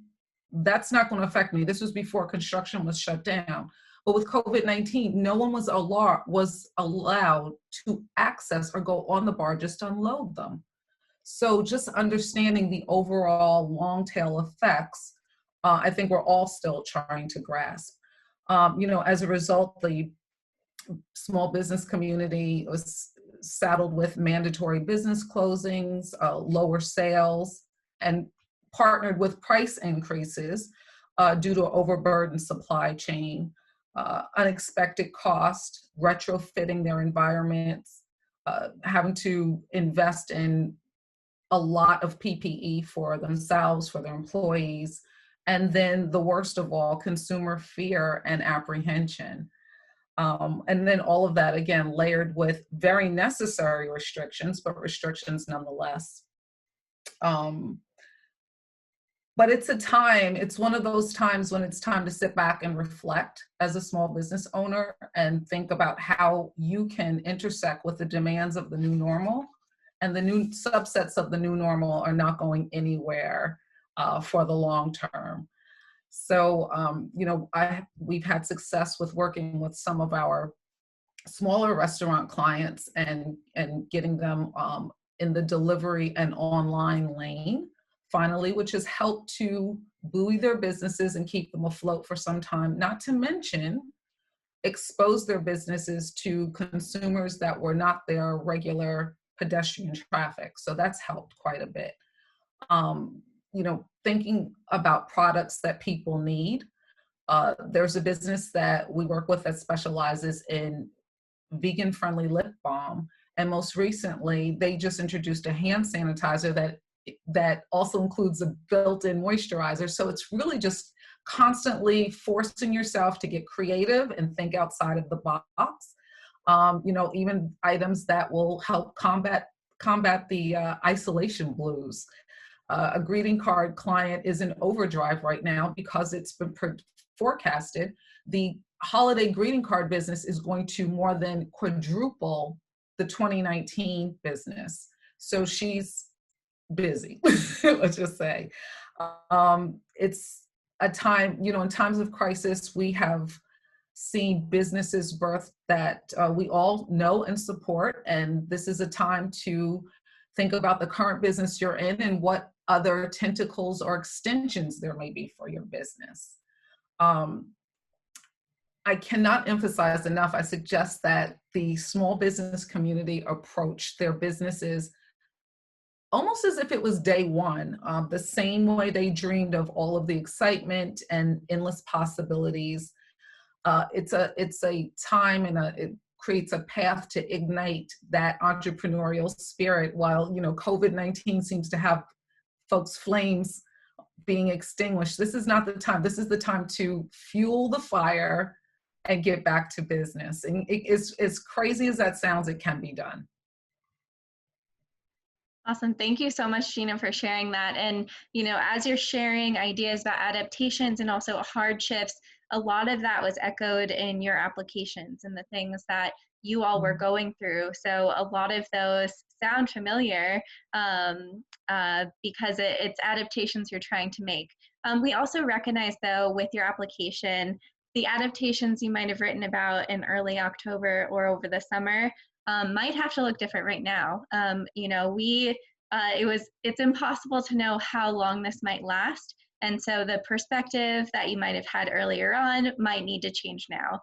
that's not going to affect me. This was before construction was shut down. But with COVID-19, no one was allowed to access or go on the barges to unload them. So just understanding the overall long tail effects, I think we're all still trying to grasp. You know, as a result, the small business community was saddled with mandatory business closings, lower sales, and partnered with price increases due to overburdened supply chain, unexpected cost, retrofitting their environments, having to invest in a lot of PPE for themselves, for their employees, and then the worst of all, consumer fear and apprehension. And then all of that, again, layered with very necessary restrictions, but restrictions nonetheless. But it's one of those times when it's time to sit back and reflect as a small business owner and think about how you can intersect with the demands of the new normal. And the new subsets of the new normal are not going anywhere for the long term. So, you know, we've had success with working with some of our smaller restaurant clients and getting them in the delivery and online lane, finally, which has helped to buoy their businesses and keep them afloat for some time, not to mention expose their businesses to consumers that were not their regular pedestrian traffic. So that's helped quite a bit. You know, thinking about products that people need. There's a business that we work with that specializes in vegan-friendly lip balm. And most recently, they just introduced a hand sanitizer that also includes a built-in moisturizer. So it's really just constantly forcing yourself to get creative and think outside of the box. You know, even items that will help combat the isolation blues. A greeting card client is in overdrive right now because it's been forecasted. The holiday greeting card business is going to more than quadruple the 2019 business. So she's busy, let's just say. It's a time, you know, in times of crisis, we have seen businesses birth that we all know and support. And this is a time to think about the current business you're in and what other tentacles or extensions there may be for your business. I cannot emphasize enough, I suggest that the small business community approach their businesses almost as if it was day one, the same way they dreamed of all of the excitement and endless possibilities. It's a time and it creates a path to ignite that entrepreneurial spirit. While, you know, COVID-19 seems to have folks' flames being extinguished, this is not the time. This is the time to fuel the fire and get back to business. And it is, as crazy as that sounds, it can be done. Awesome. Thank you so much, Gina, for sharing that. And, you know, as you're sharing ideas about adaptations and also hardships, a lot of that was echoed in your applications and the things that you all were going through. So a lot of those sound familiar because it's adaptations you're trying to make. We also recognize, though, with your application, the adaptations you might have written about in early October or over the summer might have to look different right now. You know, it's impossible to know how long this might last. And so the perspective that you might have had earlier on might need to change now.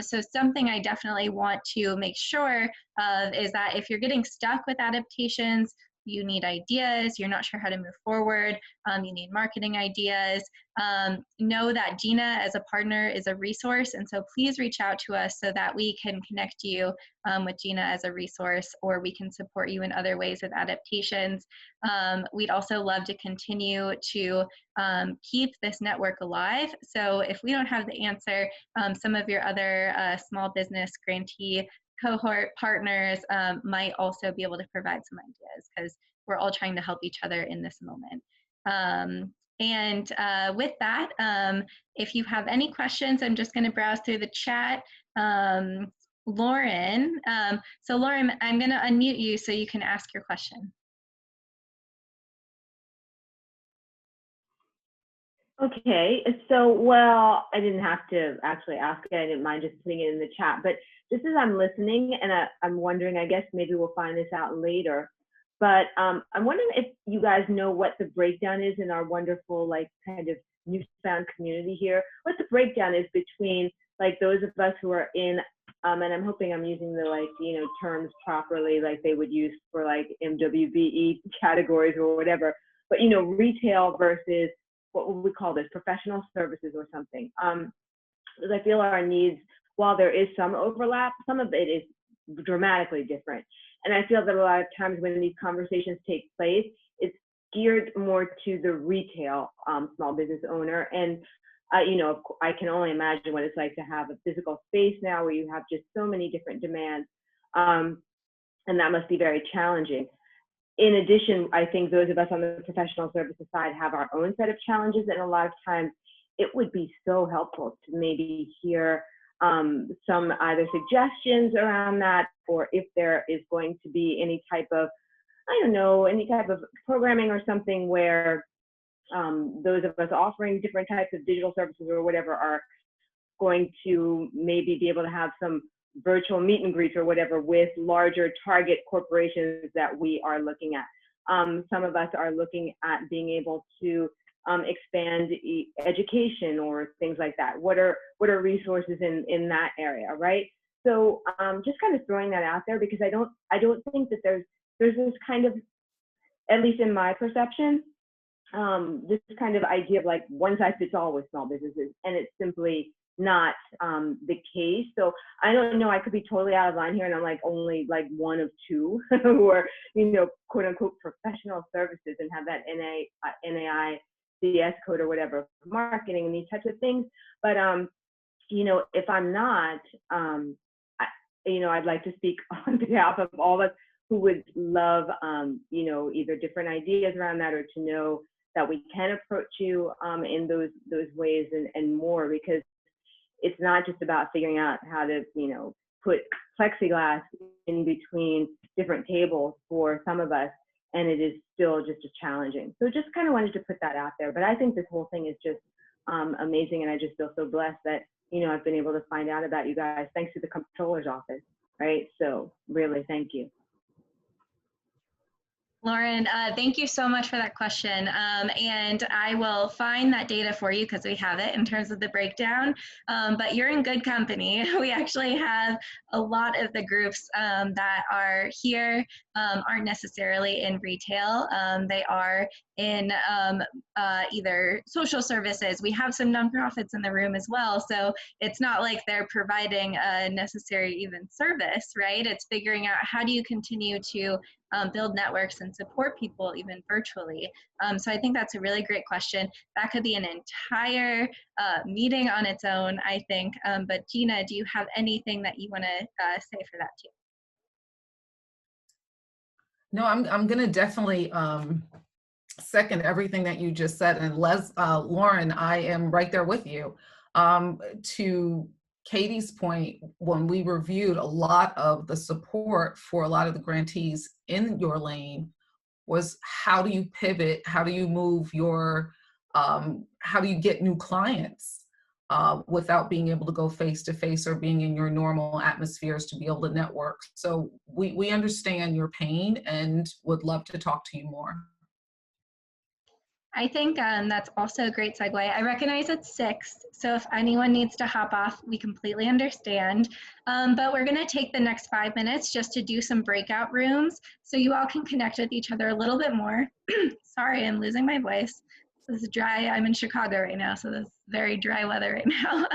So something I definitely want to make sure of is that if you're getting stuck with adaptations, you need ideas, you're not sure how to move forward, you need marketing ideas, know that Gina as a partner is a resource, and so please reach out to us so that we can connect you with Gina as a resource, or we can support you in other ways with adaptations. We'd also love to continue to keep this network alive, so if we don't have the answer, some of your other small business grantee cohort partners might also be able to provide some ideas, because we're all trying to help each other in this moment. And with that, if you have any questions, I'm just going to browse through the chat. Lauren, so Lauren, I'm going to unmute you so you can ask your question. Okay, so, well, I didn't have to actually ask it. I didn't mind just putting it in the chat. But just as I'm listening, and I'm wondering, I guess maybe we'll find this out later, but I'm wondering if you guys know what the breakdown is in our wonderful, like, kind of newfound community here. What the breakdown is between, like, those of us who are in, and I'm hoping I'm using the, like, you know, terms properly, like they would use for, like, MWBE categories or whatever, but, you know, retail versus, what would we call this, professional services or something. Because I feel our needs, while there is some overlap, some of it is dramatically different. And I feel that a lot of times when these conversations take place, it's geared more to the retail small business owner. And, you know, I can only imagine what it's like to have a physical space now where you have just so many different demands. And that must be very challenging. In addition, I think those of us on the professional services side have our own set of challenges, and a lot of times it would be so helpful to maybe hear some either suggestions around that, or if there is going to be any type of, I don't know, any type of programming or something where those of us offering different types of digital services or whatever are going to maybe be able to have some virtual meet and greets or whatever with larger target corporations that we are looking at. Some of us are looking at being able to expand education or things like that? What are resources in that area, right? So just kind of throwing that out there, because I don't think that there's this kind of, at least in my perception, this kind of idea of like one size fits all with small businesses, and it's simply not the case. So I don't know, I could be totally out of line here, and I'm like only like one of two who are, quote unquote professional services and have that NAICS code or whatever, marketing and these types of things. But if I'm not, I'd like to speak on behalf of all of us who would love, either different ideas around that, or to know that we can approach you in those ways and more, because it's not just about figuring out how to, put plexiglass in between different tables for some of us, and it is still just as challenging. So just kind of wanted to put that out there. But I think this whole thing is just amazing, and I just feel so blessed that, I've been able to find out about you guys thanks to the comptroller's office, right? So really, thank you. Lauren, thank you so much for that question. And I will find that data for you because we have it in terms of the breakdown, but you're in good company. We actually have a lot of the groups that are here aren't necessarily in retail. They are in either social services. We have some nonprofits in the room as well. So it's not like they're providing a necessary even service, right? It's figuring out how do you continue to build networks and support people even virtually. So I think that's a really great question. That could be an entire meeting on its own, I think. But Gina, do you have anything that you want to say for that too? No, I'm going to definitely second everything that you just said. And Lauren, I am right there with you. To Katie's point, when we reviewed a lot of the support for a lot of the grantees in your lane, was how do you pivot? How do you move your, how do you get new clients without being able to go face to face or being in your normal atmospheres to be able to network? So we understand your pain and would love to talk to you more. I think that's also a great segue. I recognize it's 6, so if anyone needs to hop off, we completely understand. But we're gonna take the next 5 minutes just to do some breakout rooms so you all can connect with each other a little bit more. Sorry, I'm losing my voice. This is dry. I'm in Chicago right now, so this is very dry weather right now.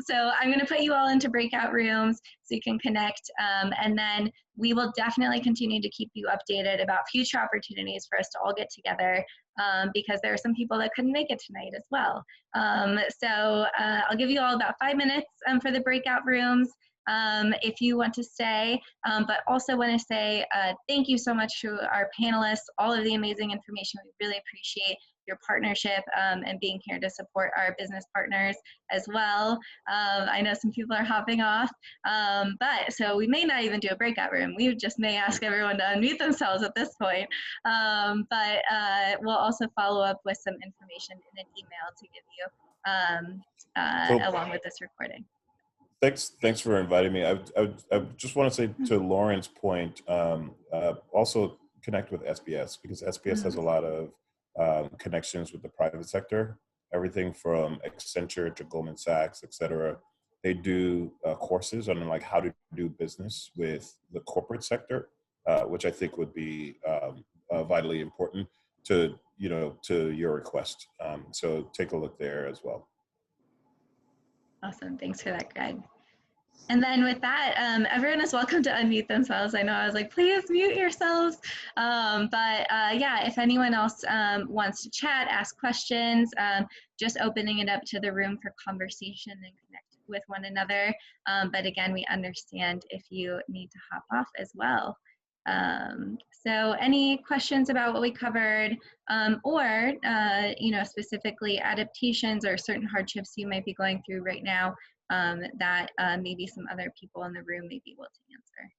So I'm going to put you all into breakout rooms so you can connect, and then we will definitely continue to keep you updated about future opportunities for us to all get together, because there are some people that couldn't make it tonight as well. So I'll give you all about 5 minutes for the breakout rooms if you want to stay, but also want to say thank you so much to our panelists, all of the amazing information. We really appreciate your partnership and being here to support our business partners as well. I know some people are hopping off, but so we may not even do a breakout room. We just may ask everyone to unmute themselves at this point, but we'll also follow up with some information in an email to give you along with this recording. Thanks for inviting me. I just want to say to Lauren's point, also connect with SBS, because SBS has a lot of connections with the private sector, everything from Accenture to Goldman Sachs, et cetera. They do courses on like how to do business with the corporate sector, which I think would be vitally important to your request. So take a look there as well. Awesome, thanks for that, Greg. And then with that, everyone is welcome to unmute themselves. I know I was like, please mute yourselves. But yeah, if anyone else wants to chat, ask questions, just opening it up to the room for conversation and connect with one another. But again, we understand if you need to hop off as well. So any questions about what we covered, or specifically adaptations or certain hardships you might be going through right now, that maybe some other people in the room may be able to answer.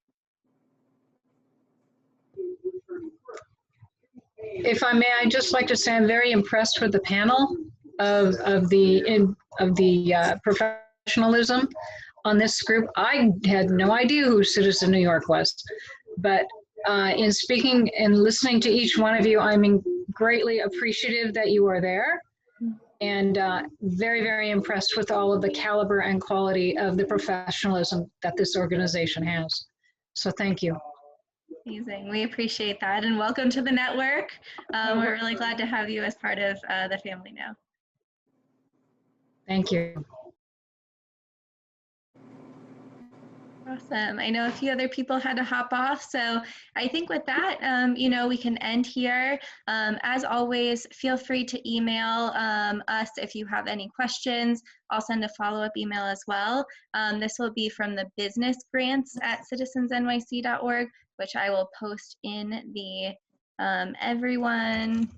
If I may, I'd just like to say I'm very impressed with the panel of the professionalism on this group. I had no idea who Citizen New York was, but in speaking and listening to each one of you, I'm greatly appreciative that you are there, and very, very impressed with all of the caliber and quality of the professionalism that this organization has. So thank you. Amazing. We appreciate that. And welcome to the network. We're really glad to have you as part of the family now. Thank you. Awesome. I know a few other people had to hop off, so I think with that, we can end here. As always, feel free to email us if you have any questions. I'll send a follow-up email as well. This will be from the business grants at citizensnyc.org, which I will post in the everyone.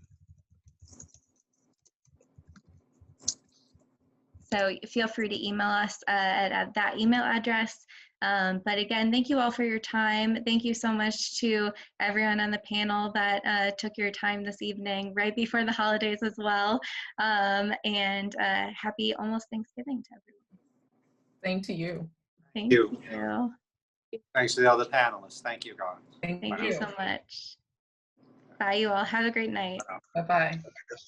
So feel free to email us at that email address. But again, thank you all for your time. Thank you so much to everyone on the panel that took your time this evening, right before the holidays as well. And happy almost Thanksgiving to everyone. Same to you. Thank you. Thanks to the other panelists. Thank you, guys. Thank you so much. Bye, you all. Have a great night. Bye-bye.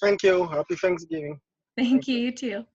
Thank you. Happy Thanksgiving. Thank you, you too.